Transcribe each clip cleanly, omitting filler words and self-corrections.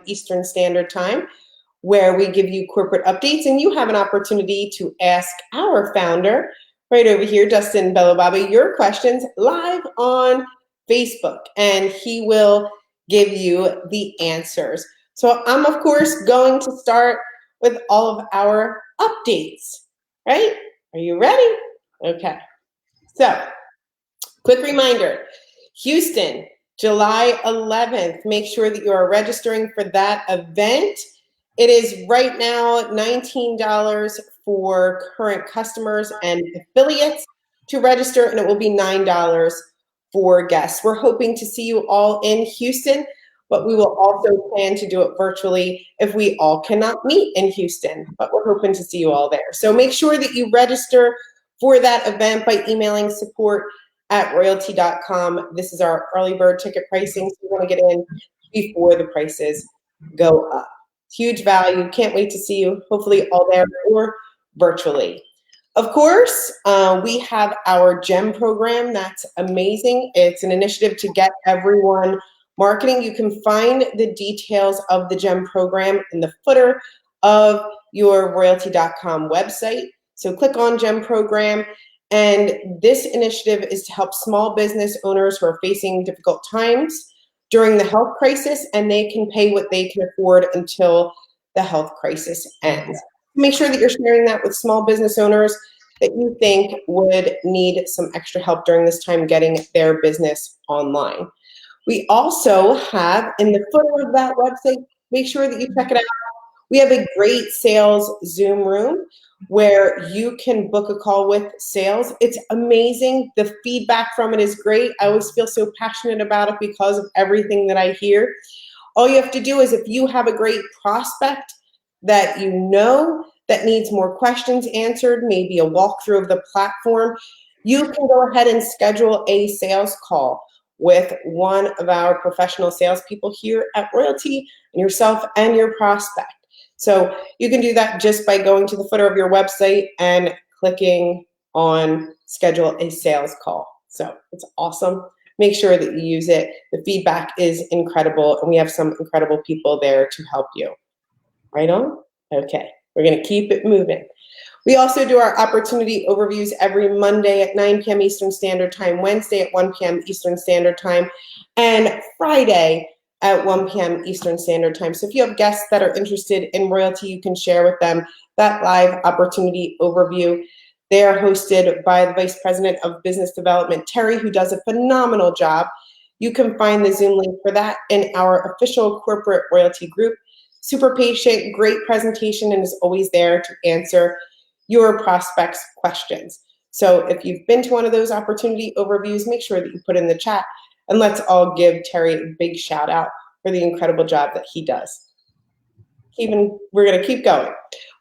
Eastern Standard Time, where we give you corporate updates and you have an opportunity to ask our founder right over here, Justin Bellobaba, your questions live on Facebook, and he will give you the answers. So I'm, of course, going to start with all of our updates, right? Are you ready? Okay. So, quick reminder, Houston, July 11th. Make sure that you are registering for that event. It is right now $19 for current customers and affiliates to register, and it will be $9 for guests. We're hoping to see you all in Houston, but we will also plan to do it virtually if we all cannot meet in Houston, but we're hoping to see you all there. So make sure that you register for that event by emailing support@royaltie.com. This is our early bird ticket pricing, so you want to get in before the prices go up. Huge value. Can't wait to see you, hopefully all there or virtually. Of course, we have our GEM program. That's amazing. It's an initiative to get everyone marketing. You can find the details of the GEM program in the footer of your royaltie.com website. So click on GEM program. And this initiative is to help small business owners who are facing difficult times during the health crisis, and they can pay what they can afford until the health crisis ends. Make sure that you're sharing that with small business owners that you think would need some extra help during this time getting their business online. We also have in the footer of that website, make sure that you check it out. We have a great sales Zoom room where you can book a call with sales. It's amazing. The feedback from it is great. I always feel so passionate about it because of everything that I hear. All you have to do is if you have a great prospect that you know that needs more questions answered, maybe a walkthrough of the platform, you can go ahead and schedule a sales call with one of our professional salespeople here at Royaltie, and yourself and your prospect. So you can do that just by going to the footer of your website and clicking on schedule a sales call. So it's awesome. Make sure that you use it. The feedback is incredible, and we have some incredible people there to help you. Right on? Okay, we're gonna keep it moving. We also do our opportunity overviews every Monday at 9 p.m. Eastern Standard Time, Wednesday at 1 p.m. Eastern Standard Time, and Friday at 1 p.m. Eastern Standard Time. So if you have guests that are interested in Royaltie, you can share with them that live opportunity overview. They are hosted by the Vice President of Business Development, Terry, who does a phenomenal job. You can find the Zoom link for that in our official corporate Royaltie group. Super patient, great presentation, and is always there to answer your prospects' questions. So if you've been to one of those opportunity overviews, make sure that you put in the chat, and let's all give Terry a big shout out for the incredible job that he does. We're gonna keep going.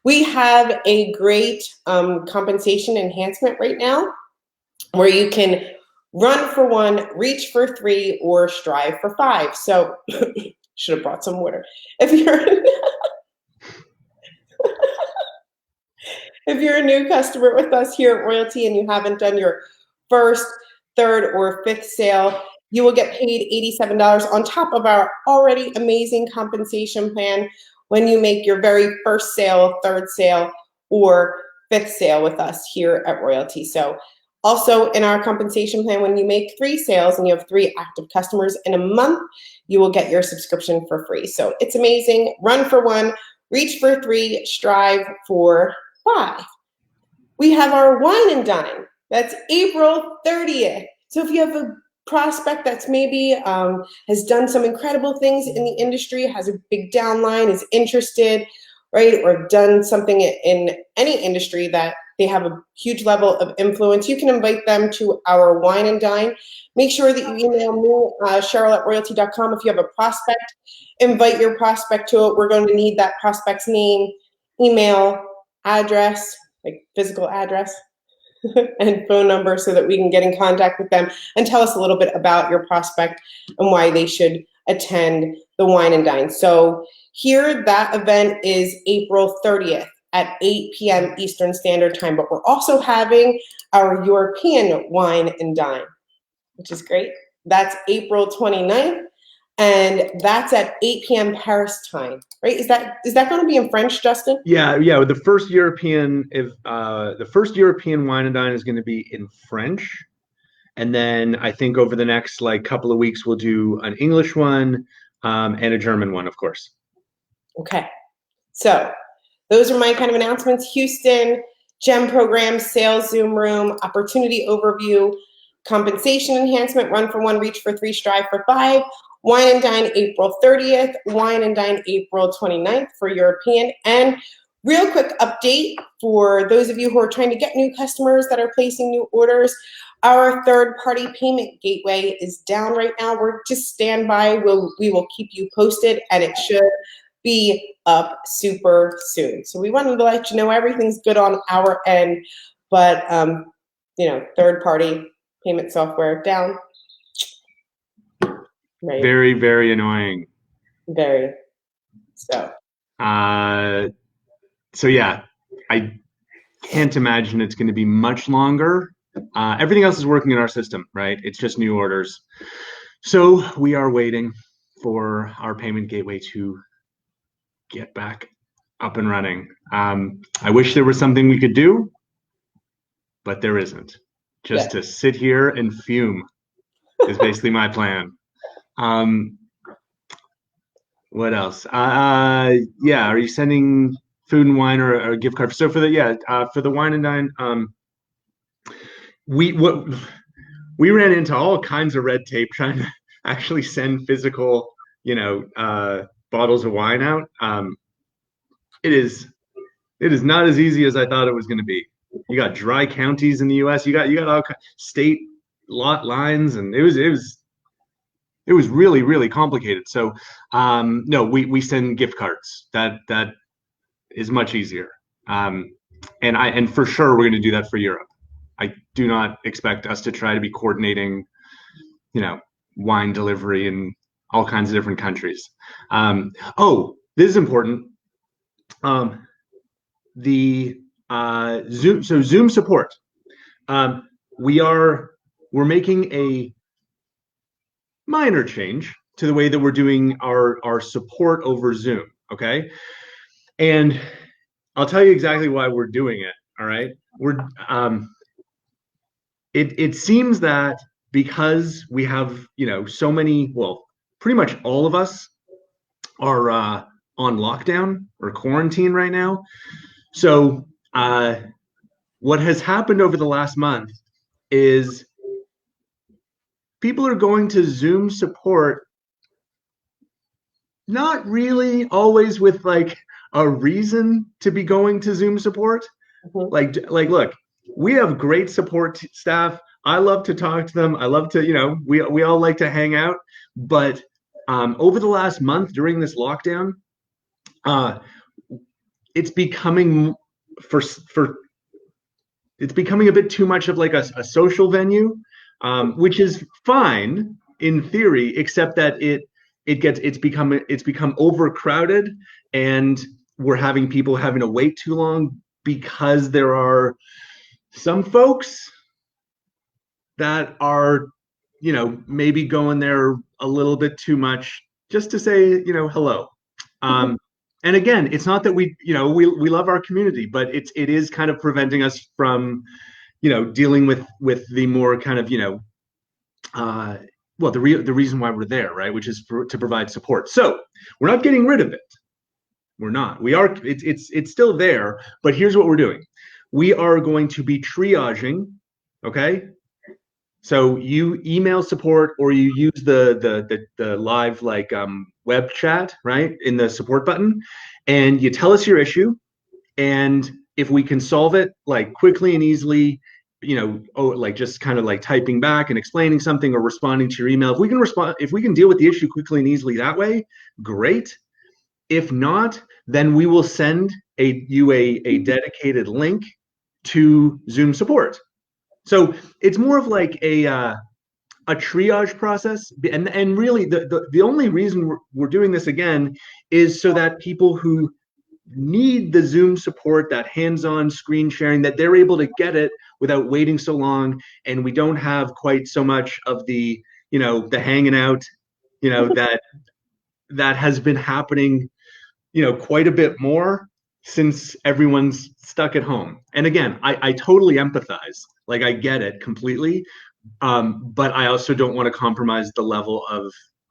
We have a great compensation enhancement right now where you can run for 1, reach for 3, or strive for 5. So should have brought some water. If you're a new customer with us here at Royaltie and you haven't done your first, third, or fifth sale, you will get paid $87 on top of our already amazing compensation plan when you make your very first sale, third sale, or fifth sale with us here at Royaltie. So also in our compensation plan, when you make 3 sales and you have 3 active customers in a month, you will get your subscription for free. So it's amazing. Run for 1, reach for 3, strive for 5. We have our wine and dine. That's April 30th. So if you have a prospect that's maybe has done some incredible things in the industry, has a big downline, is interested, right, or done something in any industry that they have a huge level of influence, you can invite them to our wine and dine. Make sure that you email me, Cheryl@royaltie.com, if you have a prospect. Invite your prospect to it. We're going to need that prospect's name, email, address, like physical address, and phone number so that we can get in contact with them and tell us a little bit about your prospect and why they should attend the wine and dine. So here, that event is April 30th at 8 p.m. Eastern Standard Time, but we're also having our European wine and dine, which is great. That's April 29th and that's at 8 p.m. Paris time, right? Is that going to be in French, Justin? Yeah. The first European, wine and dine is going to be in French, and then I think over the next like couple of weeks we'll do an English one, and a German one, of course. Okay, so those are my kind of announcements. Houston, GEM program, sales Zoom room, opportunity overview, compensation enhancement, run for 1, reach for 3, strive for 5, wine and dine April 30th, wine and dine April 29th for European. And real quick update for those of you who are trying to get new customers that are placing new orders, our third-party payment gateway is down right now. We're just stand by. We will keep you posted, and it should be up super soon. So we wanted to let you know everything's good on our end, but third-party payment software down. Right. Very, very annoying. Very. So yeah, I can't imagine it's going to be much longer. Everything else is working in our system, right? It's just new orders. So we are waiting for our payment gateway to get back up and running. I wish there was something we could do, but there isn't. Just to sit here and fume is basically my plan. What else? Are you sending food and wine or a gift card? So for the wine and dine, we ran into all kinds of red tape trying to actually send physical, bottles of wine out. It is not as easy as I thought it was going to be. You got dry counties in the U.S. You got all state lot lines, and it was really, really complicated. So no, we send gift cards. That is much easier. And for sure we're going to do that for Europe. I do not expect us to try to be coordinating, wine delivery in all kinds of different countries. This is important. The Zoom support. We're making a minor change to the way that we're doing our support over Zoom. Okay, and I'll tell you exactly why we're doing it. All right, it seems that because we have so many, pretty much all of us are on lockdown or quarantine right now. So what has happened over the last month is people are going to Zoom support, not really always with like a reason to be going to Zoom support. Mm-hmm. Like, look, we have great support staff. I love to talk to them. I love to, we all like to hang out. But over the last month during this lockdown, it's becoming it's becoming a bit too much of like a social venue, which is fine in theory, except that it's become overcrowded, and we're having people having to wait too long because there are some folks that are, maybe going there a little bit too much just to say, hello. And again, it's not that we love our community, but it is kind of preventing us from, dealing with the more kind of, the reason why we're there, right? Which is to provide support. So we're not getting rid of it. We're not. We are. It's still there. But here's what we're doing. We are going to be triaging. Okay. So you email support, or you use the live web chat, right, in the support button, and you tell us your issue, and if we can solve it like quickly and easily, just kind of like typing back and explaining something or responding to your email, if we can deal with the issue quickly and easily that way, great. If not, then we will send you a dedicated link to Zoom support. So it's more of like a triage process, and really the only reason we're doing this again is so that people who need the Zoom support, that hands-on screen sharing, that they're able to get it without waiting so long, and we don't have quite so much of the the hanging out that has been happening, quite a bit more since everyone's stuck at home. And again, I totally empathize. Like, I get it completely. But I also don't want to compromise the level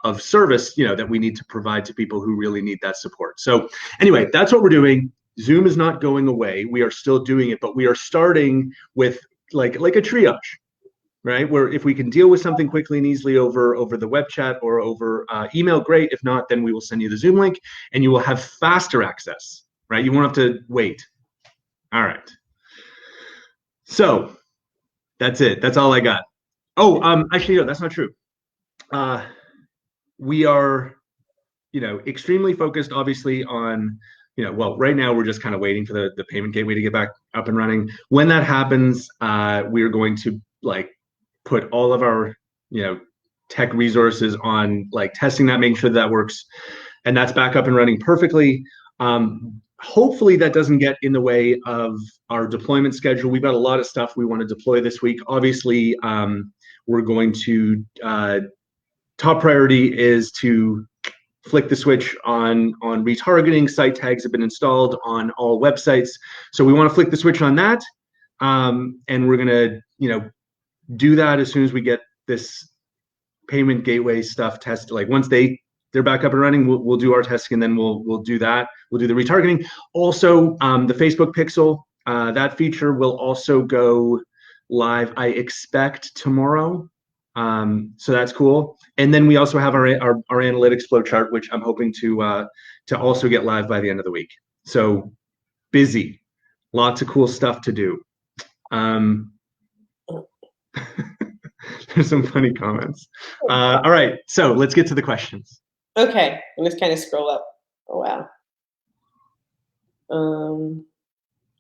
of service, that we need to provide to people who really need that support. So anyway, that's what we're doing. Zoom is not going away. We are still doing it, but we are starting with like a triage, right? Where if we can deal with something quickly and easily over the web chat or over email, great. If not, then we will send you the Zoom link and you will have faster access, right? You won't have to wait. All right. So that's it. That's all I got. Oh, actually, no, that's not true. We are, extremely focused, obviously, on, well, right now we're just kind of waiting for the payment gateway to get back up and running. When that happens, we are going to put all of our, tech resources on testing that, making sure that works, and that's back up and running perfectly. Hopefully that doesn't get in the way of our deployment schedule. We've got a lot of stuff we want to deploy this week. Obviously, we're going to top priority is to flick the switch on retargeting. Site tags have been installed on all websites, so we want to flick the switch on that, and we're gonna do that as soon as we get this payment gateway stuff tested. Like, once they're back up and running, we'll do our testing, and then we'll do that. We'll do the retargeting. Also, the Facebook pixel, that feature will also go live, I expect, tomorrow. So that's cool. And then we also have our analytics flow chart, which I'm hoping to also get live by the end of the week. So busy, lots of cool stuff to do. There's some funny comments. All right, so let's get to the questions. Okay, I'm just kind of scroll up. Oh, wow.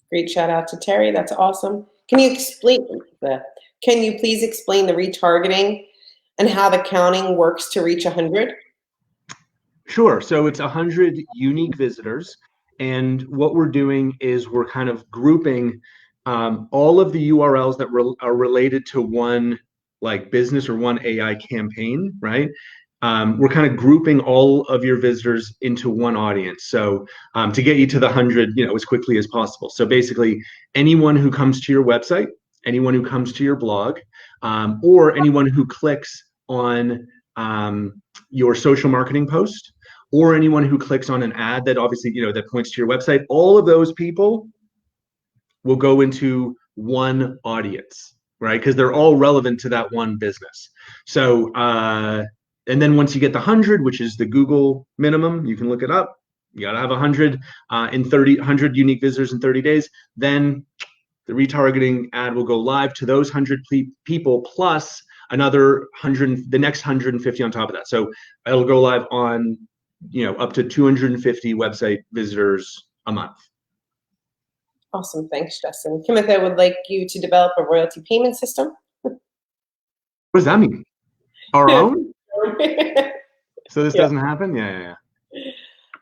Great shout out to Terry. That's awesome. Can you please explain the retargeting and how the counting works to reach 100? Sure. So it's 100 unique visitors. And what we're doing is we're kind of grouping all of the URLs that are related to one business or one AI campaign, right? We're kind of grouping all of your visitors into one audience. So to get you to the 100, as quickly as possible. So basically, anyone who comes to your website, anyone who comes to your blog, or anyone who clicks on your social marketing post, or anyone who clicks on an ad that obviously, that points to your website, all of those people will go into one audience, right? Because they're all relevant to that one business. So, and then once you get the 100, which is the Google minimum, you can look it up. You got to have 100 100 unique visitors in 30 days. Then the retargeting ad will go live to those 100 people plus another 100, the next 150 on top of that. So it'll go live on, up to 250 website visitors a month. Awesome. Thanks, Justin. Kimothy would like you to develop a royalty payment system. What does that mean? Our own? So this doesn't happen? Yeah.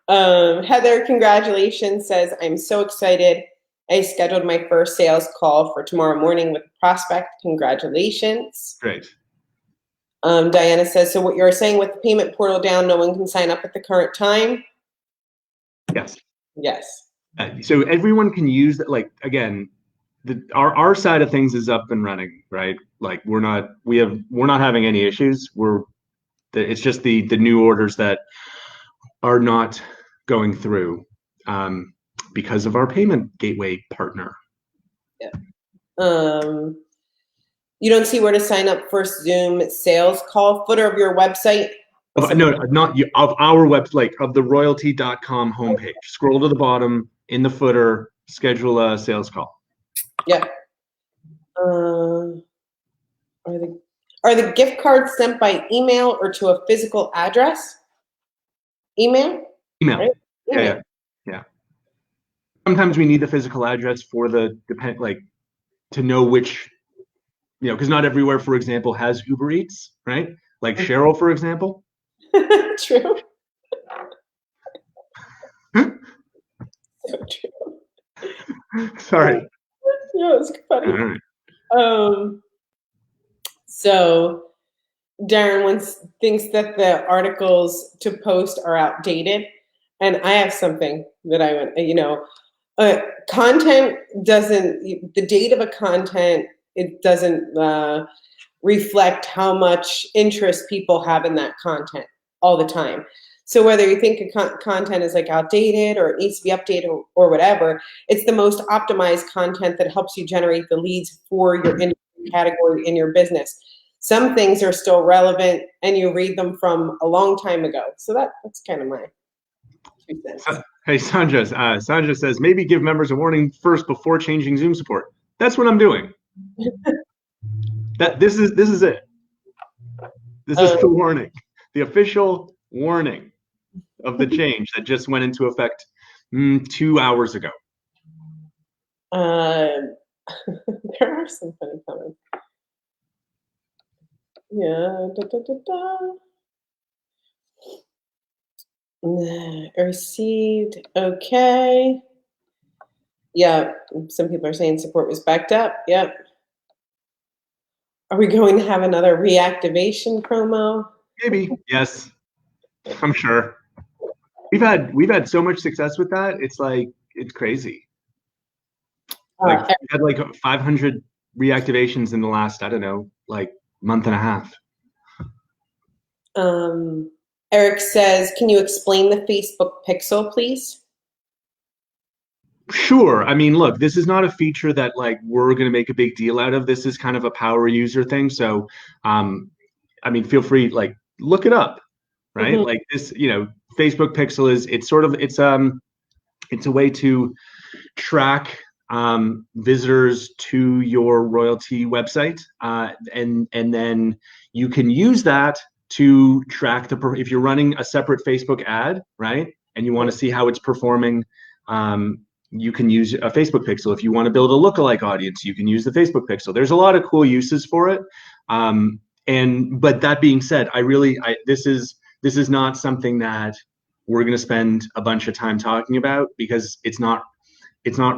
Heather, congratulations, says, I'm so excited. I scheduled my first sales call for tomorrow morning with a prospect. Congratulations. Great. Diana says, so what you're saying with the payment portal down, no one can sign up at the current time? Yes. Yes. So everyone can use that. Like, again, our side of things is up and running, right? Like, we're not having any issues. It's just the new orders that are not going through because of our payment gateway partner. Yeah. You don't see where to sign up for Zoom sales call, footer of your website? No, not you, of our website, of the royaltie.com homepage. Scroll to the bottom in the footer, schedule a sales call. Yeah. Are the gift cards sent by email or to a physical address? Email? Right? Email. Yeah. Sometimes we need the physical address for to know which, because not everywhere, for example, has Uber Eats, right? Like Cheryl, for example. True. So true. Sorry. No, it's funny. All right. So Darren once thinks that the articles to post are outdated, and I have something that I want. Content doesn't. The date of a content, it doesn't reflect how much interest people have in that content all the time. So whether you think content is like outdated or it needs to be updated or whatever, it's the most optimized content that helps you generate the leads for your industry category in your business. Some things are still relevant and you read them from a long time ago. So that's kind of my 2 cents. Hey, Sandra says, maybe give members a warning first before changing Zoom support. That's what I'm doing. This is it. This is the warning, the official warning of the change that just went into effect 2 hours ago. There are some funny comments. Yeah. Received. Okay. Yeah. Some people are saying support was backed up. Yep. Are we going to have another reactivation promo? Maybe. Yes. I'm sure. We've had so much success with that. It's like, it's crazy. Like we had like 500 reactivations in the last, I don't know, like month and a half. Eric says, can you explain the Facebook pixel, please? Sure. I mean, look, this is not a feature that like we're going to make a big deal out of. This is kind of a power user thing. So, I mean, feel free, like, look it up, right? Mm-hmm. Like this, Facebook pixel it's a way to track visitors to your royalty website, and then you can use that to track if you're running a separate Facebook ad, right? And you want to see how it's performing. You can use a Facebook pixel. If you want to build a lookalike audience, you can use the Facebook pixel. There's a lot of cool uses for it. But that being said, this is not something that we're going to spend a bunch of time talking about, because it's not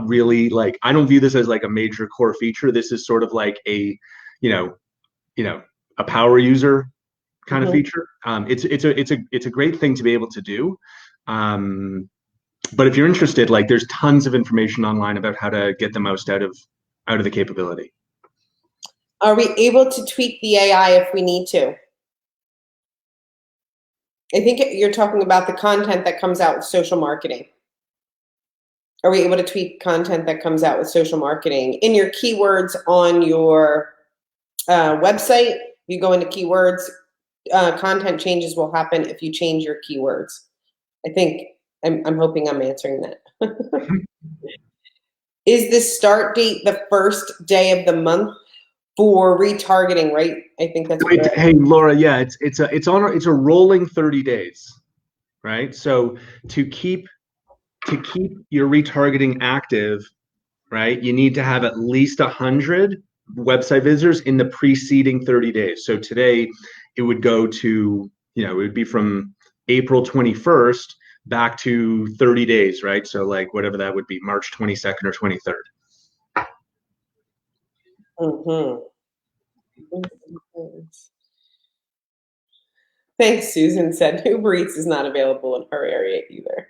really, like, I don't view this as like a major core feature. This is sort of like a a power user kind of feature. It's a great thing to be able to do. But if you're interested, like, there's tons of information online about how to get the most out of the capability. Are we able to tweak the AI if we need to? I think you're talking about the content that comes out with social marketing. Are we able to tweak content that comes out with social marketing? In your keywords on your website, you go into keywords, content changes will happen if you change your keywords. I think, I'm hoping I'm answering that. Is the start date the first day of the month for retargeting, right? I think that's what. Hey, Laura, yeah, it's a rolling 30 days, right? So to keep your retargeting active, right, you need to have at least 100 website visitors in the preceding 30 days. So today it would go to, it would be from April 21st back to 30 days, right? So like whatever that would be, March 22nd or 23rd. Thanks, Susan said Uber Eats is not available in her area either.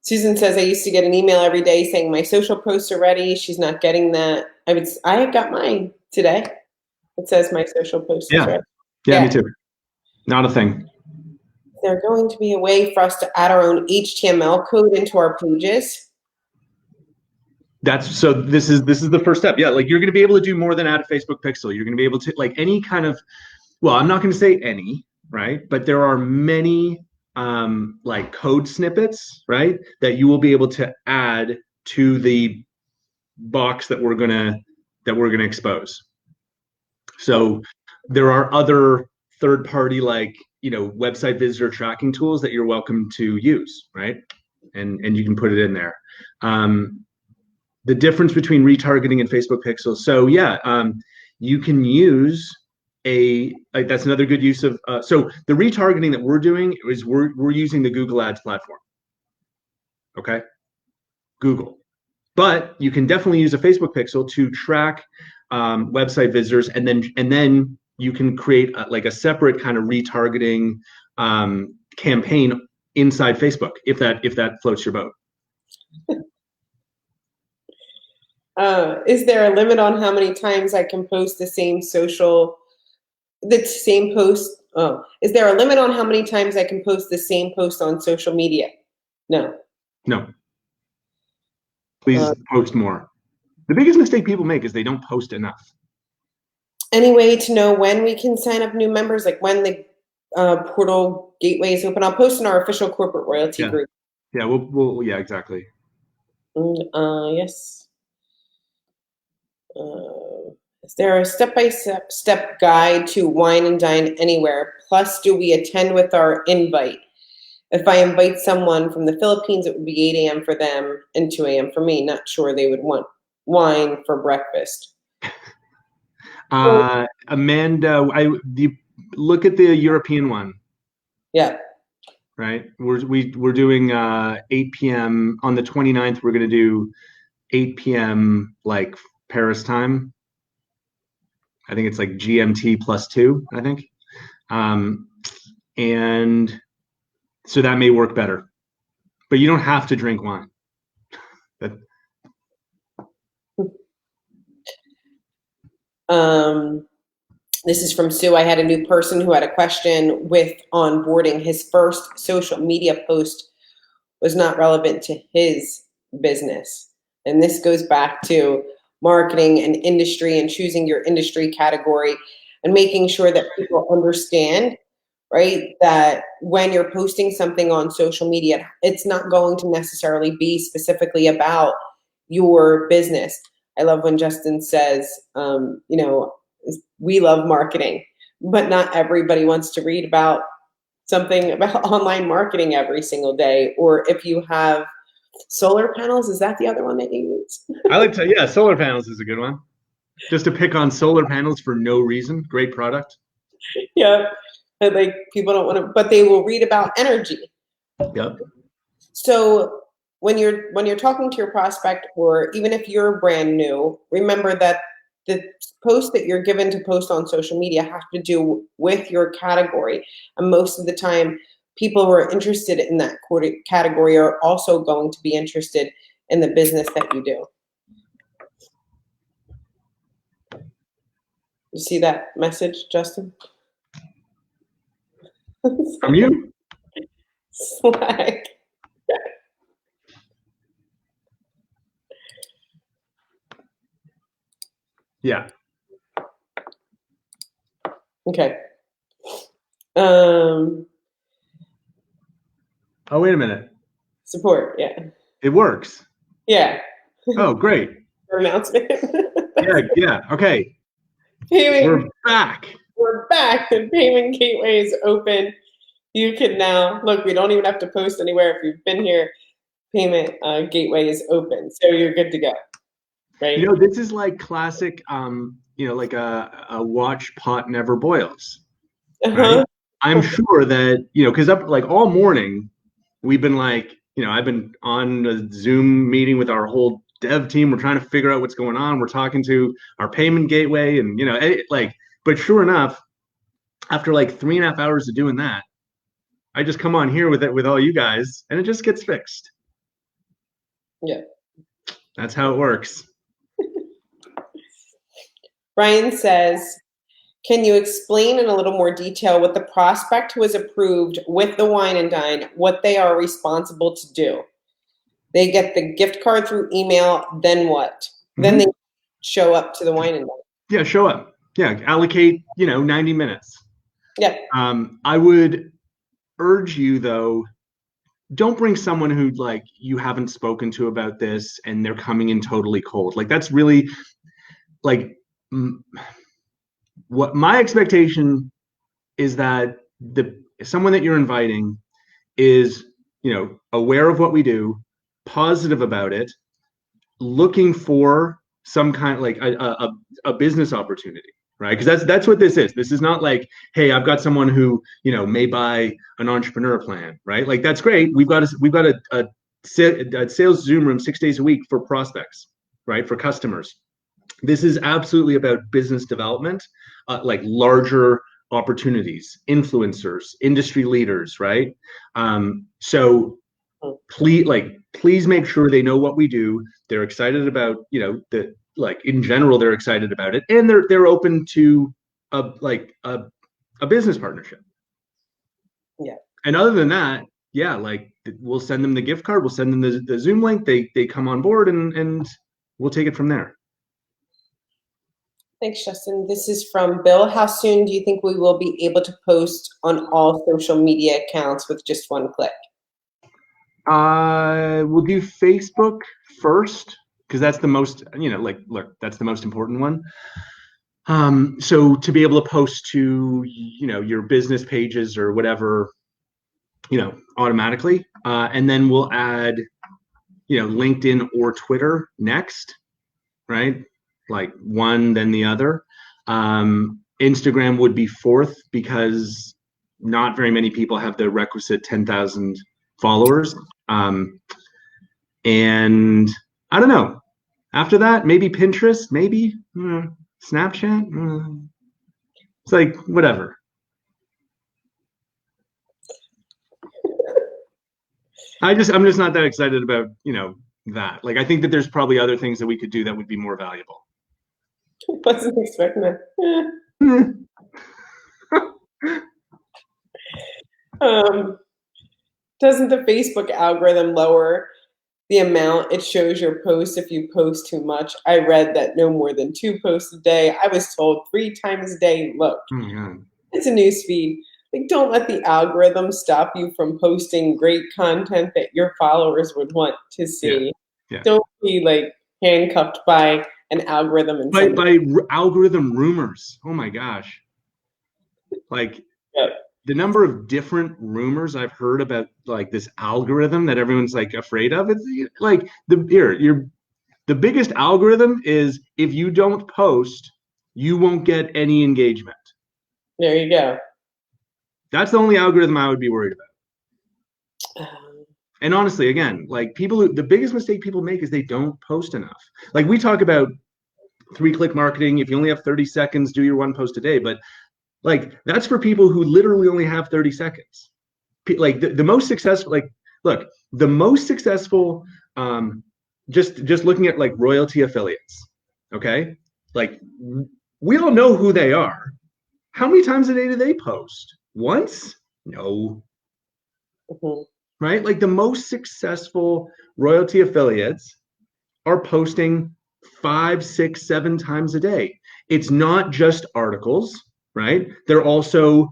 Susan says, I used to get an email every day saying my social posts are ready. She's not getting that. I got mine today. It says my social post is ready. Yeah, me too. Not a thing. There's going to be a way for us to add our own HTML code into our pages. This is the first step. Yeah, like, you're going to be able to do more than add a Facebook pixel. You're going to be able to, like, any kind of, well, I'm not going to say any, right? But there are many like code snippets, right, that you will be able to add to the box that we're gonna expose. So there are other third-party, like, website visitor tracking tools that you're welcome to use, right? And you can put it in there. The difference between retargeting and Facebook pixels. So yeah, you can use that's another good use of, so the retargeting that we're doing is we're using the Google Ads platform. Okay, Google. But you can definitely use a Facebook pixel to track website visitors, and then you can create like a separate kind of retargeting campaign inside Facebook if that floats your boat. Is there a limit on how many times I can post the same post? Oh, is there a limit on how many times I can post the same post on social media? No. No. Please post more. The biggest mistake people make is they don't post enough. Any way to know when we can sign up new members, like when the portal gateway is open? I'll post in our official corporate royalty group. Yeah, we'll yeah, exactly. Yes. Is there a step-by-step guide to wine and dine anywhere? Plus, do we attend with our invite? If I invite someone from the Philippines, it would be 8 a.m. for them and 2 a.m. for me. Not sure they would want wine for breakfast. Amanda, look at the European one. Yeah. Right. We're doing 8 p.m. on the 29th. We're going to do 8 p.m. like Paris time. I think it's like GMT +2, I think. And so that may work better. But you don't have to drink wine. This is from Sue. I had a new person who had a question with onboarding. His first social media post was not relevant to his business. And this goes back to marketing and industry and choosing your industry category and making sure that people understand, right, that when you're posting something on social media, it's not going to necessarily be specifically about your business. I love when Justin says, we love marketing, but not everybody wants to read about something about online marketing every single day. Or if you have solar panels, is that the other one that you use? I like to, yeah, solar panels is a good one. Just to pick on solar panels for no reason. Great product. Yeah. And like people don't want to, but they will read about energy. Yep. So when you're talking to your prospect, or even if you're brand new, remember that the post that you're given to post on social media have to do with your category. And most of the time, people who are interested in that category are also going to be interested in the business that you do. You see that message, Justin? From you? Slack. Yeah. Okay. Oh, wait a minute. Support, yeah. It works. Yeah. Oh, great. Announcement. Yeah. Okay. We're back. We're back. The payment gateway is open. You can now look. We don't even have to post anywhere. If you've been here, payment gateway is open, so you're good to go. Right. This is like classic. Like a watch pot never boils. Right? I'm sure that because up like all morning, we've been like I've been on a Zoom meeting with our whole dev team. We're trying to figure out what's going on. We're talking to our payment gateway, and but sure enough, after like 3.5 hours of doing that, I just come on here with all you guys, and it just gets fixed. Yeah, that's how it works. Brian says, can you explain in a little more detail what the prospect who was approved with the wine and dine, what they are responsible to do? They get the gift card through email, then what? Mm-hmm. Then they show up to the wine and dine. Yeah, show up. Yeah, allocate, 90 minutes. Yeah. I would urge you, though, don't bring someone who, like, you haven't spoken to about this and they're coming in totally cold. Like, that's really, like, what my expectation is that someone that you're inviting is, aware of what we do, positive about it, looking for some kind of like a business opportunity, right? Because that's what this is. This is not like, hey, I've got someone who may buy an entrepreneur plan, right? Like that's great. We've got a sales Zoom room 6 days a week for prospects, right? For customers. This is absolutely about business development, like larger opportunities, influencers, industry leaders, right? So please make sure they know what we do. They're excited about, in general, they're excited about it, and they're open to a business partnership. Yeah. And other than that, yeah, like we'll send them the gift card, we'll send them the Zoom link, they come on board, and we'll take it from there. Thanks, Justin. This is from Bill. How soon do you think we will be able to post on all social media accounts with just one click? We'll do Facebook first because that's the most, that's the most important one. So to be able to post to, your business pages or whatever, automatically, and then we'll add, LinkedIn or Twitter next, right? Like one, then the other. Instagram would be fourth because not very many people have the requisite 10,000 followers. And I don't know. After that, maybe Pinterest, maybe Snapchat. It's like whatever. I'm just not that excited about, that. Like I think that there's probably other things that we could do that would be more valuable. Wasn't expecting that. Doesn't the Facebook algorithm lower the amount it shows your post if you post too much? I read that no more than 2 posts a day. I was told 3 times a day. Look, it's a news feed. Like, don't let the algorithm stop you from posting great content that your followers would want to see. Yeah. Don't be like handcuffed by an algorithm and by algorithm rumors. Oh my gosh. Like the number of different rumors I've heard about like this algorithm that everyone's like afraid of. It's like the biggest algorithm is if you don't post, you won't get any engagement. There you go. That's the only algorithm I would be worried about. And honestly, again, like the biggest mistake people make is they don't post enough. Like we talk about 3-click marketing. If you only have 30 seconds, do your 1 post a day. But like that's for people who literally only have 30 seconds. Like the most successful, the most successful, just looking at like royalty affiliates. Okay. Like we all know who they are. How many times a day do they post? Once? No. Right? Like the most successful royalty affiliates are posting 5, 6, 7 times a day. It's not just articles, right? They're also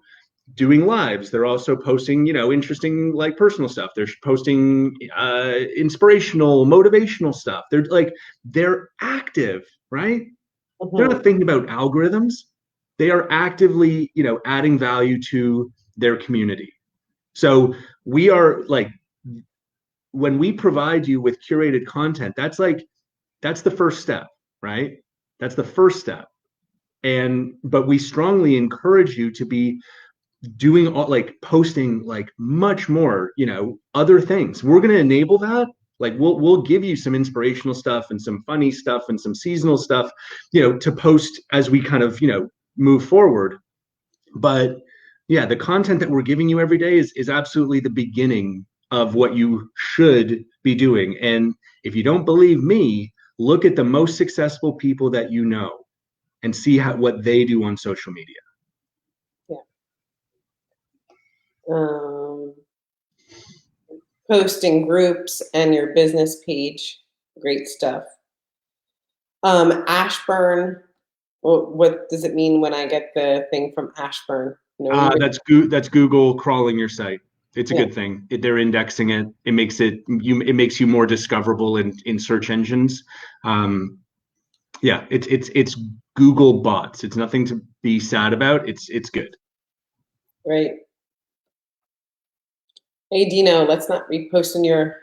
doing lives. They're also posting, interesting like personal stuff. They're posting inspirational, motivational stuff. They're active, right? They're not thinking about algorithms. They are actively, adding value to their community. So we are like, when we provide you with curated content, that's the first step, right? That's the first step. But we strongly encourage you to be doing posting like much more, other things. We're going to enable that. Like we'll give you some inspirational stuff and some funny stuff and some seasonal stuff, to post as we kind of, move forward. But yeah, the content that we're giving you every day is absolutely the beginning of what you should be doing. And if you don't believe me, look at the most successful people that you know and see what they do on social media. Posting groups and your business page, great stuff. Ashburn, what does it mean when I get the thing from Ashburn? That's Google crawling your site. It's a good thing. They're indexing it. It makes you more discoverable in search engines. It's Google bots. It's nothing to be sad about. It's good. Right. Hey Dino, let's not repost in your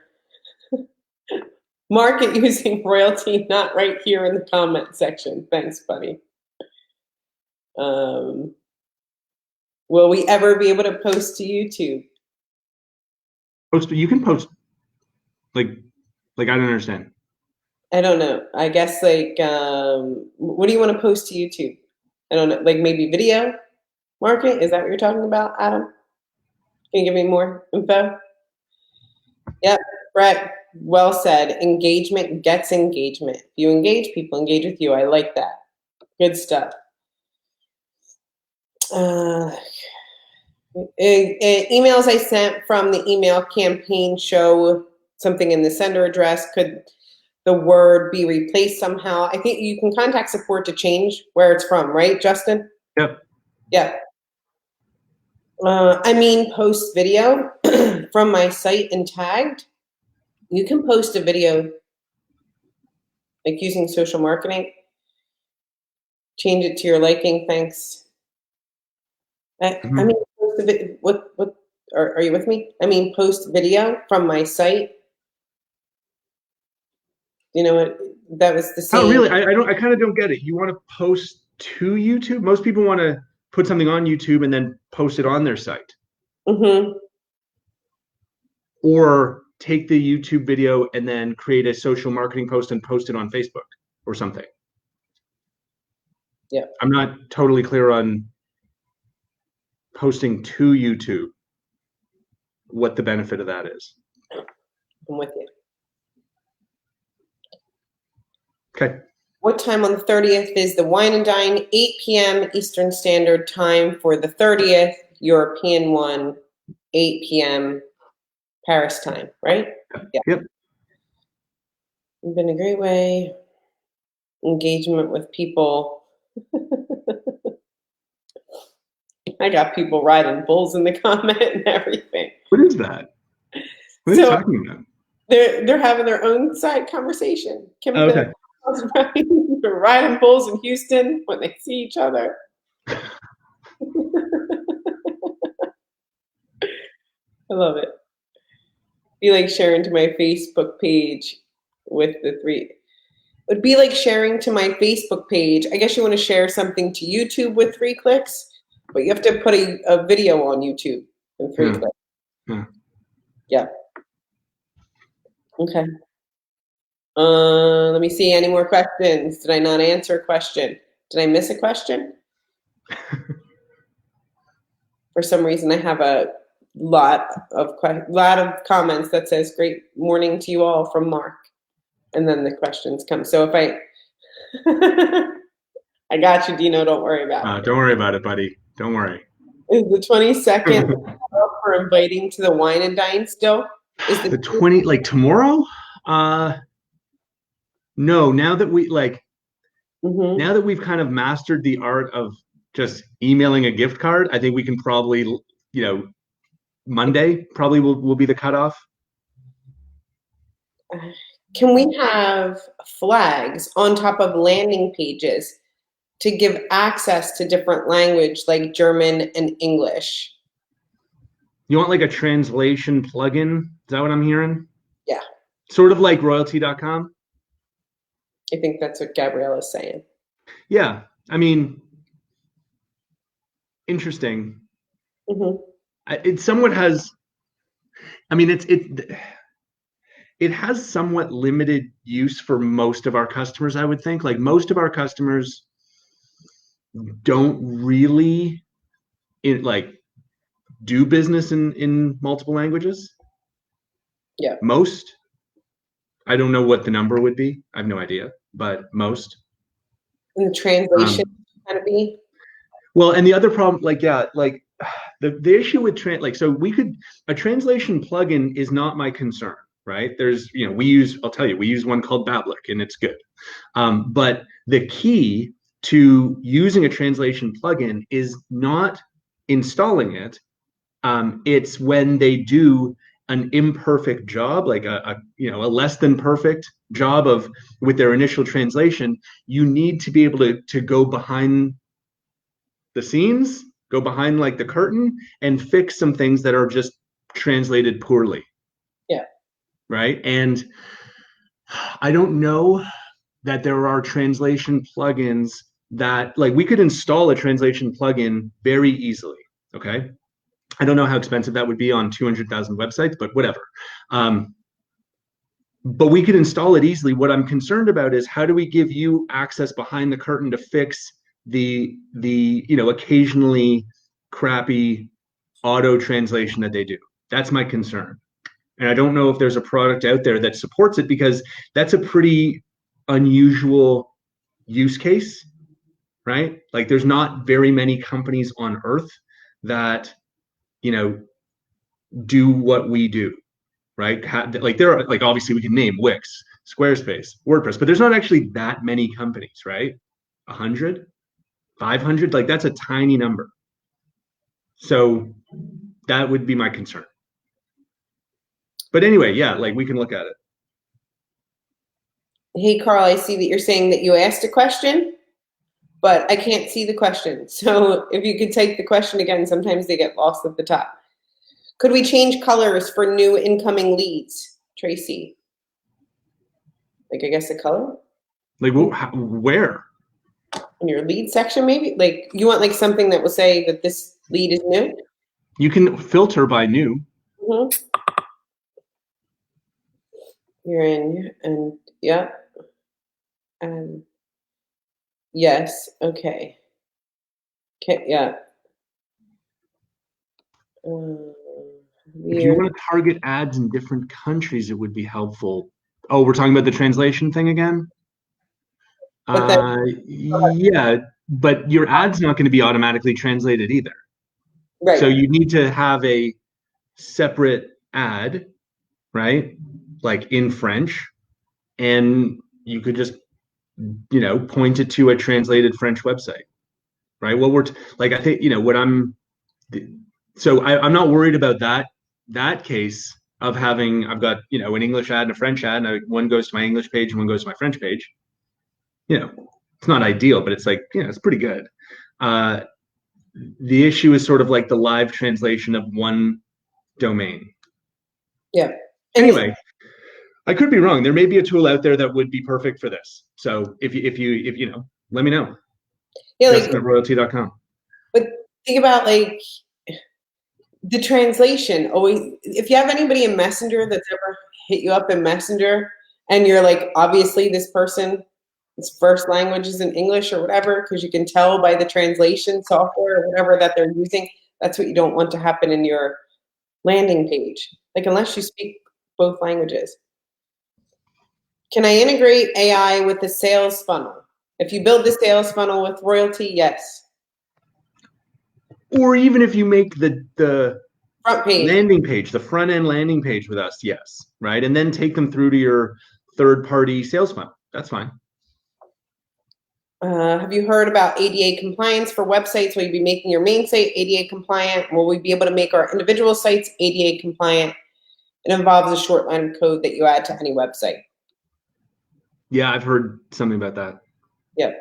market using royalty, not right here in the comment section. Thanks, buddy. Will we ever be able to post to YouTube? You can post. Like I don't understand. I don't know. I guess like, what do you want to post to YouTube? I don't know. Like maybe video marketing? Is that what you're talking about, Adam? Can you give me more info? Yep, Brett, well said. Engagement gets engagement. If you engage, people engage with you. I like that. Good stuff. Emails I sent from the email campaign show something in the sender address. Could the word be replaced somehow? I think you can contact support to change where it's from, right, Justin? Yep. Yeah. I mean, post video from my site and tagged. You can post a video like using social marketing. Change it to your liking. Thanks. I mean, post a what are you with me? I mean, post video from my site. You know what? That was the Oh, same. really? I kind of don't get it. You want to post to YouTube? Most people want to put something on YouTube and then post it on their site. Mm-hmm. Or take the YouTube video and then create a social marketing post and post it on Facebook or something. Yeah. I'm not totally clear on posting to YouTube, what the benefit of that is. I'm with you. Okay. What time on the 30th is the wine and dine? 8 p.m. Eastern Standard Time for the 30th. European one, 8 p.m. Paris time, right? Yeah. Yep. It's been a great way. Engagement with people. I got people riding bulls in the comment and everything. What is that? What are you talking about? They're having their own side conversation. Kim Oh, okay. they're riding bulls in Houston when they see each other. I love it. Be like sharing to my Facebook page with the three. It would be like sharing to my Facebook page. I guess you want to share something to YouTube with 3 clicks, but you have to put a video on YouTube in 3 clicks. Yeah. Okay. Let me see. Any more questions? Did I not answer a question? Did I miss a question? For some reason, I have a lot of comments that says "Great morning to you all" from Mark, and then the questions come. So if I I got you, Dino. Don't worry about it. Don't worry about it, buddy. Don't worry. Is the 22nd for inviting to the wine and dine still? Is the 20 like tomorrow? No. Now that we now that we've kind of mastered the art of just emailing a gift card, I think we can probably, Monday probably will be the cutoff. Can we have flags on top of landing pages to give access to different language like German and English? You want like a translation plugin? Is that what I'm hearing? Yeah. Sort of like royalty.com? I think that's what Gabrielle is saying. Yeah. I mean, interesting. It somewhat has, I mean, it has somewhat limited use for most of our customers, I would think. Like most of our customers don't really do business in multiple languages. Yeah. Most. I don't know what the number would be. I have no idea, but most. And the translation kind of be? Well, and the other problem, the issue with a translation plugin is not my concern, right? I'll tell you, we use one called Babblik and it's good. But the key to using a translation plugin is not installing it. It's when they do an imperfect job, like a less than perfect job with their initial translation, you need to be able to go behind the scenes, go behind like the curtain and fix some things that are just translated poorly. Yeah. Right. And I don't know that there are translation plugins that we could install a translation plugin very easily. Okay. I don't know how expensive that would be on 200,000 websites, but whatever. but we could install it easily. What I'm concerned about is how do we give you access behind the curtain to fix the occasionally crappy auto translation that they do. That's my concern. And I don't know if there's a product out there that supports it, because that's a pretty unusual use case, right? Like there's not very many companies on earth that, do what we do, right? Like there are, like, obviously we can name Wix, Squarespace, WordPress, but there's not actually that many companies, right? 100, 500, like that's a tiny number. So that would be my concern. But anyway, yeah, like we can look at it. Hey, Carl, I see that you're saying that you asked a question, but I can't see the question. So if you could take the question again, sometimes they get lost at the top. Could we change colors for new incoming leads, Tracy? Like, I guess the color? Like where? In your lead section, maybe? Like, you want like something that will say that this lead is new? You can filter by new. Mm-hmm. You're in, and yeah. Yes, okay. Okay, yeah. If you want to target ads in different countries, it would be helpful. Oh, we're talking about the translation thing again? Yeah, but your ad's not going to be automatically translated either. Right. So you need to have a separate ad, right? Like in French, and you could just, point it to a translated French website, right? Well, like, I think, I'm not worried about that case of having, I've got, an English ad and a French ad, and one goes to my English page and one goes to my French page. It's not ideal, but it's like, it's pretty good. The issue is sort of like the live translation of one domain. Yeah. Anyway, I could be wrong. There may be a tool out there that would be perfect for this. So if you let me know. Yeah, Justin at royaltie.com. But think about like the translation. Always, if you have anybody in Messenger that's ever hit you up in Messenger, and you're like, obviously this person, his first language is in English or whatever, because you can tell by the translation software or whatever that they're using. That's what you don't want to happen in your landing page. Like, unless you speak both languages. Can I integrate AI with the sales funnel? If you build the sales funnel with Royaltie, yes. Or even if you make the Front page. landing page, the front end landing page with us, yes, right? And then take them through to your third-party sales funnel. That's fine. Have you heard about ADA compliance for websites? Will you be making your main site ADA compliant? Will we be able to make our individual sites ADA compliant? It involves a short line of code that you add to any website. Yeah, I've heard something about that. Yep.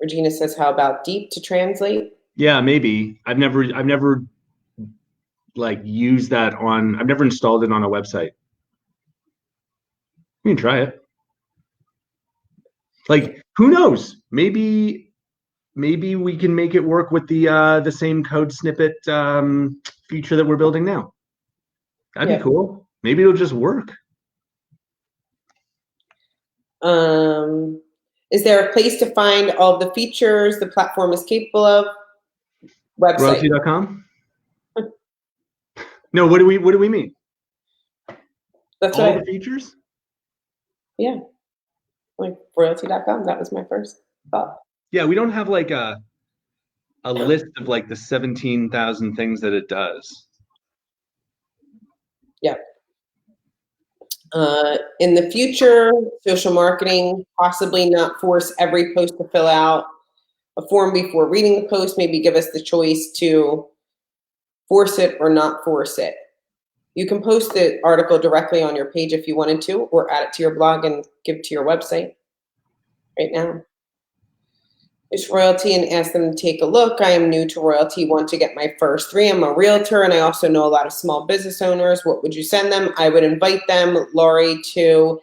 Regina says, how about deep to translate? Yeah, maybe. I've never like used that I've never installed it on a website. You can try it. Like, who knows? Maybe we can make it work with the same code snippet feature that we're building now. That'd be cool. Maybe it'll just work. Is there a place to find all the features the platform is capable of? Website. Royaltie.com? No, what do we mean? That's all the features? Yeah. Like royaltie.com. That was my first thought. Yeah, we don't have like a list of like the 17,000 things that it does. Yeah. In the future, social marketing, possibly not force every post to fill out a form before reading the post, maybe give us the choice to force it or not force it. You can post the article directly on your page if you wanted to, or add it to your blog and give it to your website right now. It's Royaltie and ask them to take a look. I am new to Royaltie, want to get my first 3. I'm a realtor and I also know a lot of small business owners. What would you send them? I would invite them, Laurie, to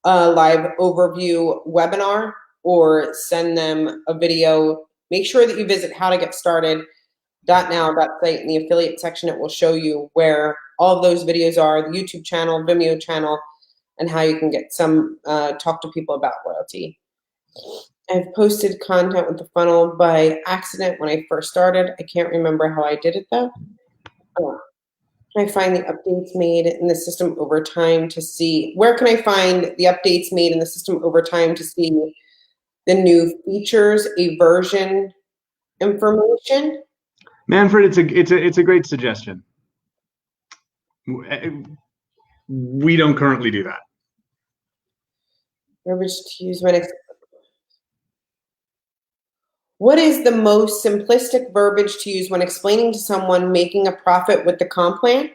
a live overview webinar or send them a video. Make sure that you visit howtogetstarted.now.site in the affiliate section. It will show you where all of those videos are, the YouTube channel, Vimeo channel, and how you can get some, talk to people about Royaltie. I've posted content with the funnel by accident when I first started. I can't remember how I did it though. Oh. Can I find the updates made in the system over time to see, where can I find the updates made in the system over time to see the new features, a version information? Manfred, it's a great suggestion. We don't currently do that. Verbiage to use when what is the most simplistic verbiage to use when explaining to someone making a profit with the comp plan?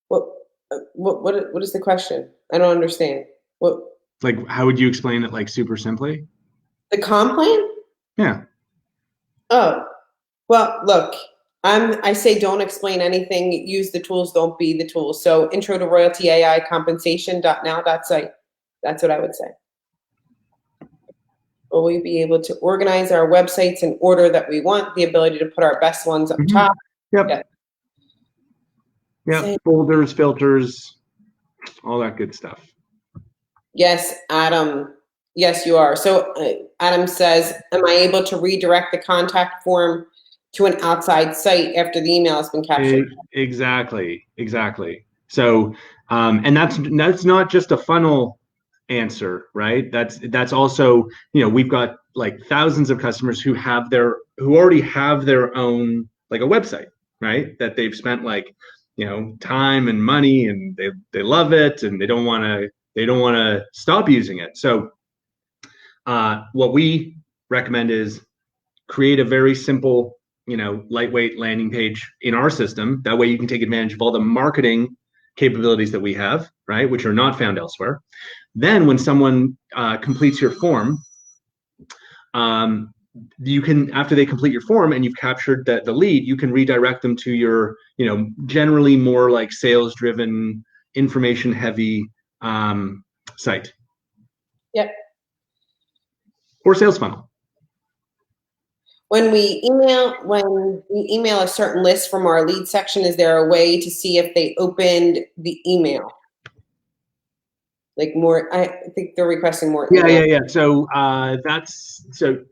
What is the question? I don't understand. What? Like, how would you explain it, like, super simply? The comp plan? Yeah. Oh, well, look, I say don't explain anything. Use the tools, don't be the tools. So intro to royalty AI compensation.now.site. That's what I would say. Will we be able to organize our websites in order that we want? The ability to put our best ones up top. Yep. Yeah. Folders, filters, all that good stuff. Yes, Adam. Yes, you are. So Adam says, am I able to redirect the contact form to an outside site after the email has been captured? Exactly. So, and that's not just a funnel answer, right? That's also, we've got like thousands of customers who already have their own, like, a website, right? That they've spent, like, time and money, and they love it, and they don't want to stop using it. So what we recommend is create a very simple, lightweight landing page in our system. That way you can take advantage of all the marketing capabilities that we have, right, which are not found elsewhere. Then when someone completes your form, you can, after they complete your form and you've captured the lead, you can redirect them to your, generally more like sales driven, information heavy site. Yep. Or sales funnel. When we email a certain list from our lead section, is there a way to see if they opened the email? Like more, I think they're requesting more. Yeah. So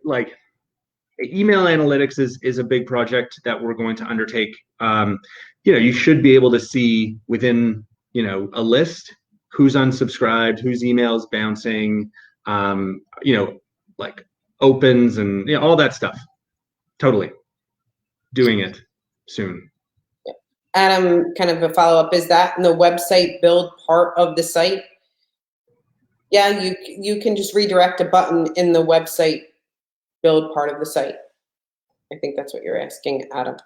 like, email analytics is a big project that we're going to undertake. You should be able to see within, a list who's unsubscribed, whose email's bouncing, like opens and all that stuff. Totally. Doing it soon. Adam, kind of a follow-up, is that in the website build part of the site? Yeah, you can just redirect a button in the website build part of the site. I think that's what you're asking, Adam.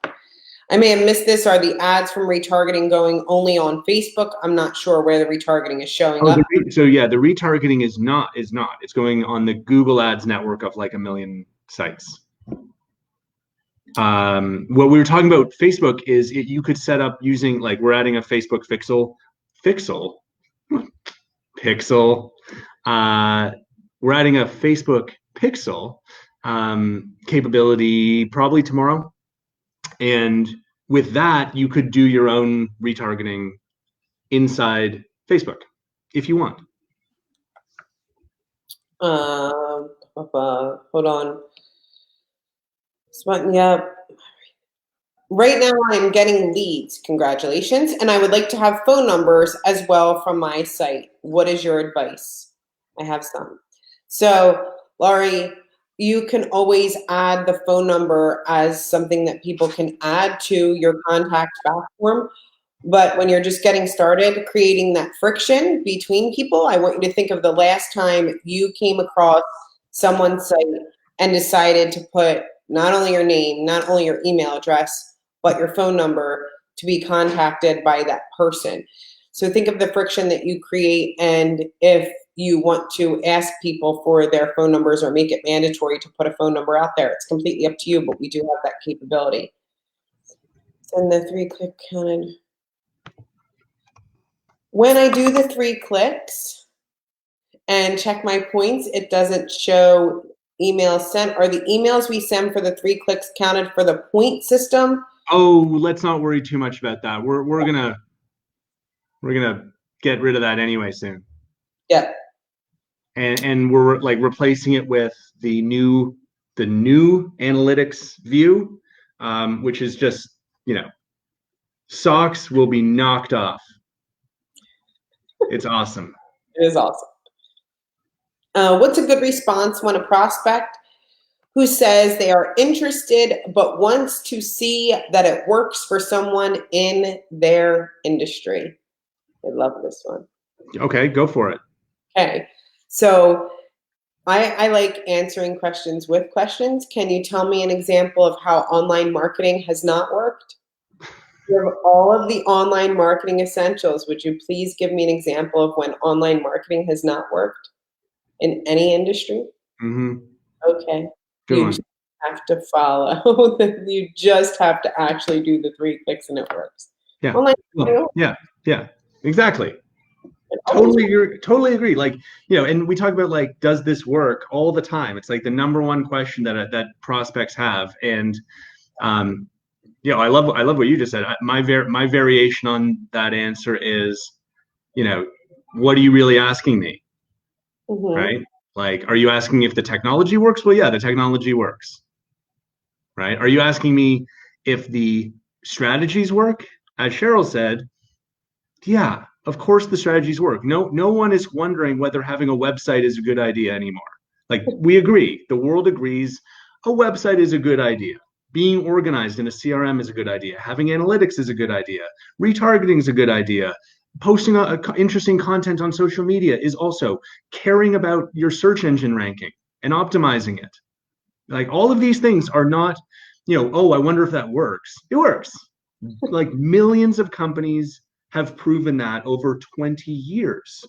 I may have missed this. Are the ads from retargeting going only on Facebook? I'm not sure where the retargeting is showing up. So yeah, the retargeting is not. It's going on the Google Ads network of like 1 million sites. What we were talking about Facebook is you could set up using, like, we're adding a Facebook pixel. We're adding a Facebook pixel capability probably tomorrow. And with that, you could do your own retargeting inside Facebook if you want. Hold on. Yeah. Right now I'm getting leads. Congratulations. And I would like to have phone numbers as well from my site. What is your advice? I have some. So, Laurie, you can always add the phone number as something that people can add to your contact back form. But when you're just getting started, creating that friction between people, I want you to think of the last time you came across someone's site and decided to put not only your name, not only your email address, but your phone number to be contacted by that person. So think of the friction that you create, and if you want to ask people for their phone numbers or make it mandatory to put a phone number out there, it's completely up to you, but we do have that capability. Send the 3-click counted. When I do the 3 clicks and check my points, it doesn't show emails sent. Are the emails we send for the 3 clicks counted for the point system? Oh, let's not worry too much about that. We're gonna get rid of that anyway soon. Yeah. And we're like replacing it with the new analytics view, which is just, socks will be knocked off. It's awesome. It is awesome. What's a good response when a prospect who says they are interested but wants to see that it works for someone in their industry? I love this one. Okay, go for it. Okay, so I like answering questions with questions. Can you tell me an example of how online marketing has not worked? You have all of the online marketing essentials. Would you please give me an example of when online marketing has not worked in any industry? Mm-hmm. Okay. Good You one. just have to follow. You just have to actually do the 3 clicks and it works. Yeah. Online Well, yeah, exactly. it always Totally agree. Like, and we talk about like, does this work all the time? It's like the number one question that prospects have. And I love what you just said. My variation on that answer is, what are you really asking me? Mhm. Right? Like, are you asking if the technology works? Well, yeah, the technology works. Right? Are you asking me if the strategies work? As Cheryl said, yeah, of course the strategies work. No one is wondering whether having a website is a good idea anymore. Like, we agree, the world agrees a website is a good idea. Being organized in a CRM is a good idea. Having analytics is a good idea. Retargeting is a good idea. Posting interesting content on social media is also caring about your search engine ranking and optimizing it. Like, all of these things are not, oh, I wonder if that works. It works. Like, millions of companies have proven that over 20 years.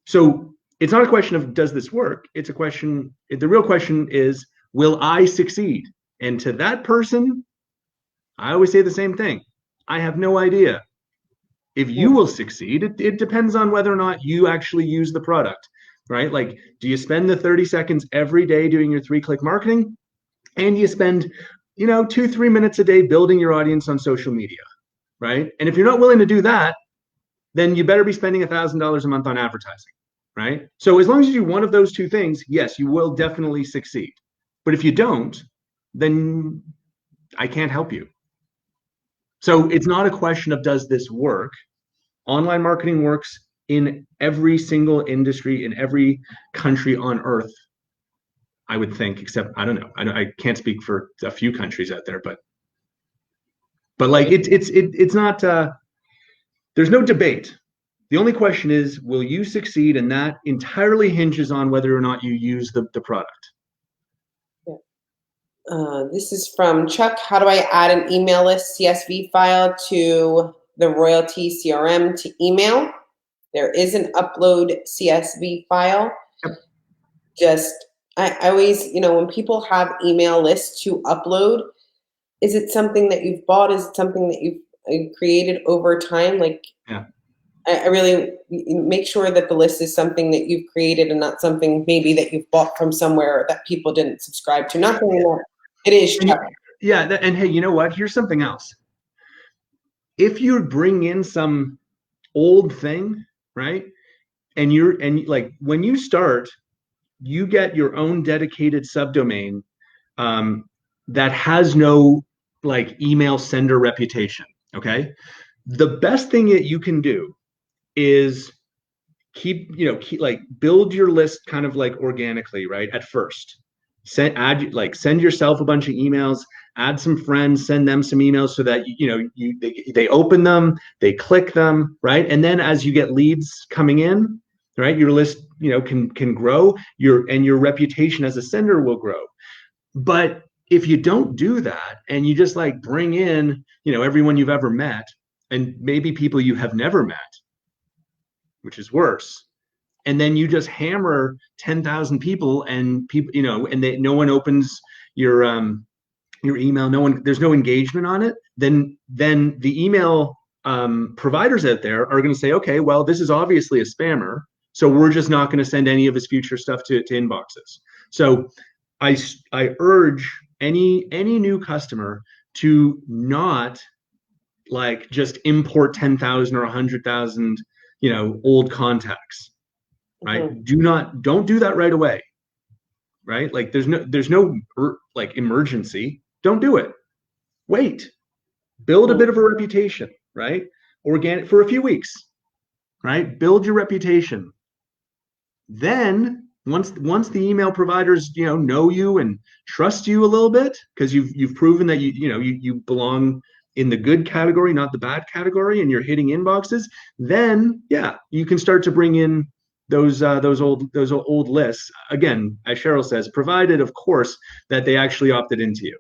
So it's not a question of does this work? It's a question, the real question is, will I succeed? And to that person, I always say the same thing. I have no idea. If you will succeed, it depends on whether or not you actually use the product, right? Like, do you spend the 30 seconds every day doing your 3-click marketing? And you spend, 2-3 minutes a day building your audience on social media, right? And if you're not willing to do that, then you better be spending $1,000 a month on advertising, right? So as long as you do one of those two things, yes, you will definitely succeed. But if you don't, then I can't help you. So it's not a question of does this work? Online marketing works in every single industry, in every country on earth, I would think, except I don't know. I can't speak for a few countries out there, but like it's not. There's no debate. The only question is, will you succeed? And that entirely hinges on whether or not you use the product. This is from Chuck. How do I add an email list CSV file to the Royaltie CRM to email? There is an upload CSV file. Just, I always, when people have email lists to upload, is it something that you've bought? Is it something that you've created over time? Like, Yeah. I really make sure that the list is something that you've created and not something maybe that you've bought from somewhere that people didn't subscribe to. Not saying that it is. Yeah. And hey, you know what? Here's something else. If you bring in some old thing, right? And like, when you start, you get your own dedicated subdomain that has no like email sender reputation. Okay. The best thing that you can do is keep like build your list kind of like organically, right? At first, send yourself a bunch of emails, add some friends, send them some emails so that they open them, they click them, right? And then as you get leads coming in, right, your list can grow, your reputation as a sender will grow. But if you don't do that and you just like bring in everyone you've ever met and maybe people you have never met, which is worse, and then you just hammer 10,000 people and people, and no one opens your email, there's no engagement on it, then the email providers out there are going to say, okay, well, this is obviously a spammer, so we're just not going to send any of his future stuff to inboxes. So I urge any new customer to not like just import 10,000 or 100,000, old contacts, right? Don't do that right away, right? Like there's no like emergency. Don't do it. Wait, build a bit of a reputation, right? Organic for a few weeks, right? Build your reputation. Then once the email providers know you and trust you a little bit because you've proven that you belong in the good category, not the bad category, and you're hitting inboxes, then yeah, you can start to bring in those old lists again, as Cheryl says, provided of course that they actually opted into you.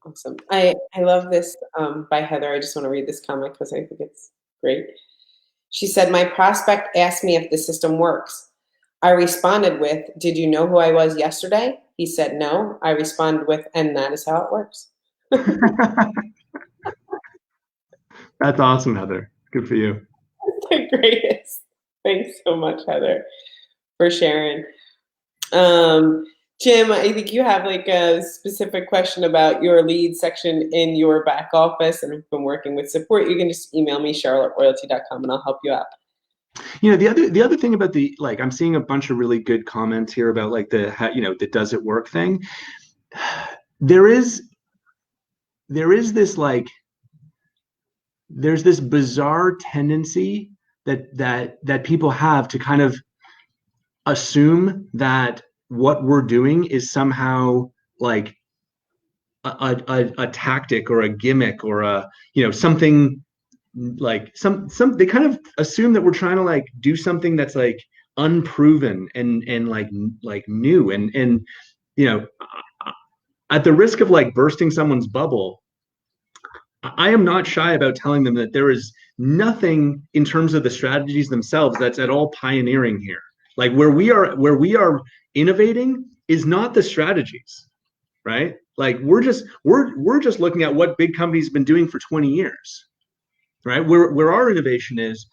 Awesome. I love this by Heather. I just want to read this comment because I think it's great. She said, my prospect asked me if the system works. I responded with, did you know who I was yesterday? He said, no. I responded with, and that is how it works. That's awesome, Heather. Good for you. The greatest. Thanks so much, Heather, for sharing. Jim, I think you have like a specific question about your lead section in your back office and have been working with support. You can just email me, Cheryl@royaltie.com, and I'll help you out. The other thing about I'm seeing a bunch of really good comments here about like the does it work thing. There is this there's this bizarre tendency that people have to kind of assume that what we're doing is somehow like a tactic or a gimmick or a something like some they kind of assume that we're trying to like do something that's like unproven and like new and at the risk of like bursting someone's bubble, I am not shy about telling them that there is nothing in terms of the strategies themselves that's at all pioneering here. Like where we are innovating is not the strategies, right? Like we're just looking at what big companies have been doing for 20 years, right? Where our innovation is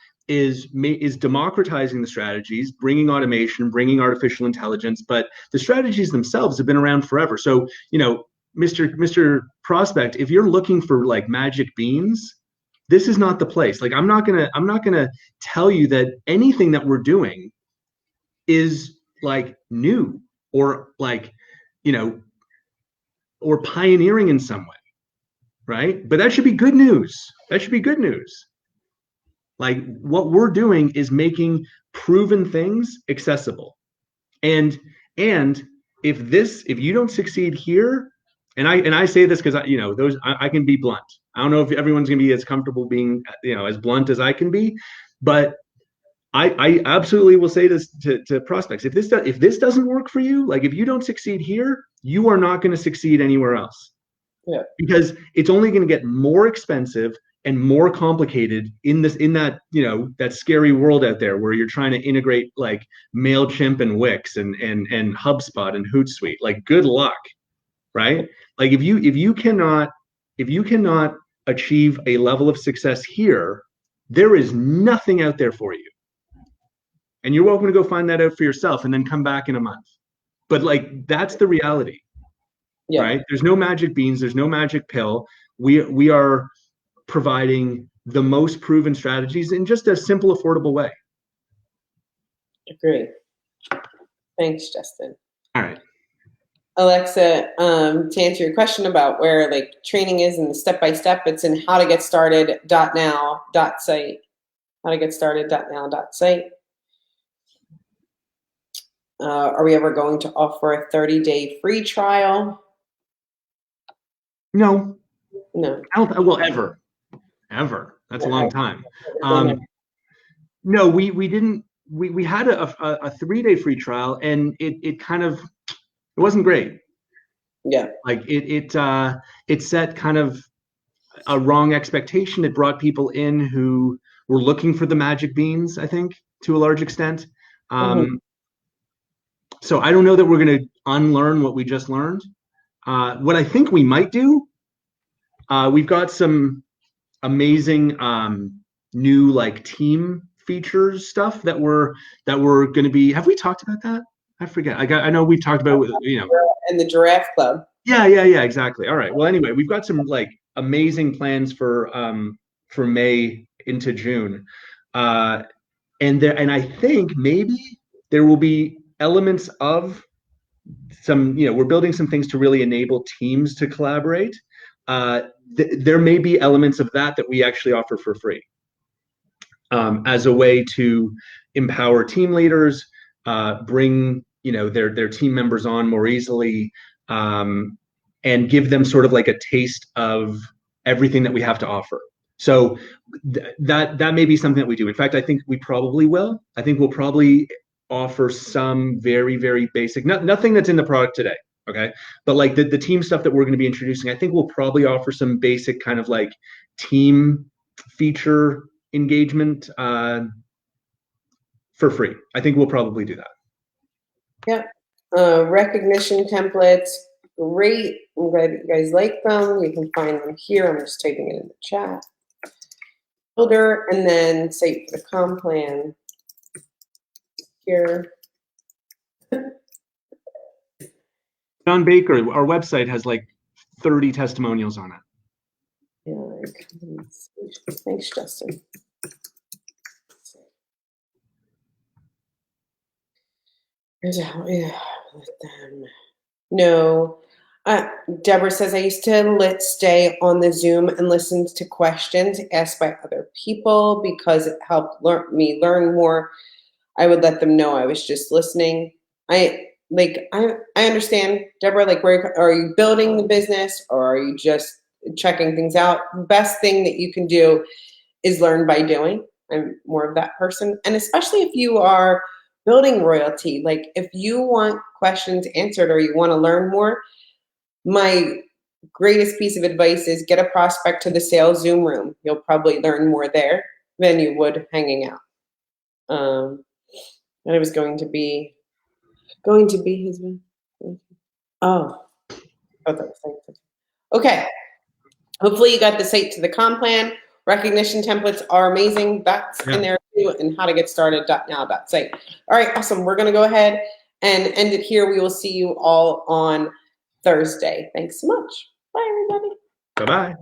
democratizing the strategies, bringing automation, bringing artificial intelligence, but the strategies themselves have been around forever. So, Mr. Prospect, if you're looking for like magic beans, this is not the place. Like I'm not gonna tell you that anything that we're doing is like new or like, or pioneering in some way, right? But that should be good news. That should be good news. Like what we're doing is making proven things accessible. And if you don't succeed here, and I say this because I can be blunt. I don't know if everyone's gonna be as comfortable being as blunt as I can be, but I absolutely will say this to prospects. If this doesn't work for you, like if you don't succeed here, you are not going to succeed anywhere else. Yeah. Because it's only going to get more expensive and more complicated in that that scary world out there where you're trying to integrate like MailChimp and Wix and HubSpot and Hootsuite. Like good luck, right? Like if you cannot achieve a level of success here, there is nothing out there for you. And you're welcome to go find that out for yourself and then come back in a month. But like that's the reality. Yeah. Right? There's no magic beans, there's no magic pill. We are providing the most proven strategies in just a simple, affordable way. Agree. Thanks, Justin. All right. Alexa, to answer your question about where like training is in the step-by-step, it's in howtogetStarted.now.site. HowtogetStarted.now.site. Are we ever going to offer a 30-day free trial? No. No. Well, ever. That's a long time. No, we didn't. We had a 3-day free trial, and it wasn't great. Yeah. Like it set kind of a wrong expectation. It brought people in who were looking for the magic beans, I think, to a large extent. So I don't know that we're going to unlearn what we just learned. What I think we might do, we've got some amazing new like team features stuff that we're going to be. Have we talked about that? I forget. I know we've talked about, you know. And the Giraffe Club. Yeah, exactly. All right. Well, anyway, we've got some like amazing plans for May into June. And I think maybe there will be elements of some, you know, we're building some things to really enable teams to collaborate. There may be elements of that that we actually offer for free, as a way to empower team leaders, bring, you know, their team members on more easily, and give them sort of like a taste of everything that we have to offer. So that may be something that we do. In fact, I think we probably will. I think we'll probably offer some very, very basic, nothing that's in the product today. Okay. But like the team stuff that we're going to be introducing, I think we'll probably offer some basic kind of like team feature engagement for free. I think we'll probably do that. Yep. Recognition templates, great. I'm glad you guys like them. You can find them here. I'm just typing it in the chat. Builder, and then site for the comp plan here. John Baker, our website has like 30 testimonials on it. Yeah, thanks, Justin. Yeah, with them. No. Deborah says, I used to stay on the Zoom and listen to questions asked by other people because it helped me learn more. I would let them know I was just listening. I understand, Deborah, like, where are you building the business or are you just checking things out? Best thing that you can do is learn by doing. I'm more of that person. And especially if you are building Royaltie, like if you want questions answered or you want to learn more, my greatest piece of advice is get a prospect to the sales Zoom room. You'll probably learn more there than you would hanging out. And it was going to be his. Oh, that was okay. Hopefully you got the site to the comp plan. Recognition templates are amazing. That's in there too, and how to get started .now.site. All right, awesome. We're going to go ahead and end it here. We will see you all on Thursday. Thanks so much. Bye, everybody. Bye-bye.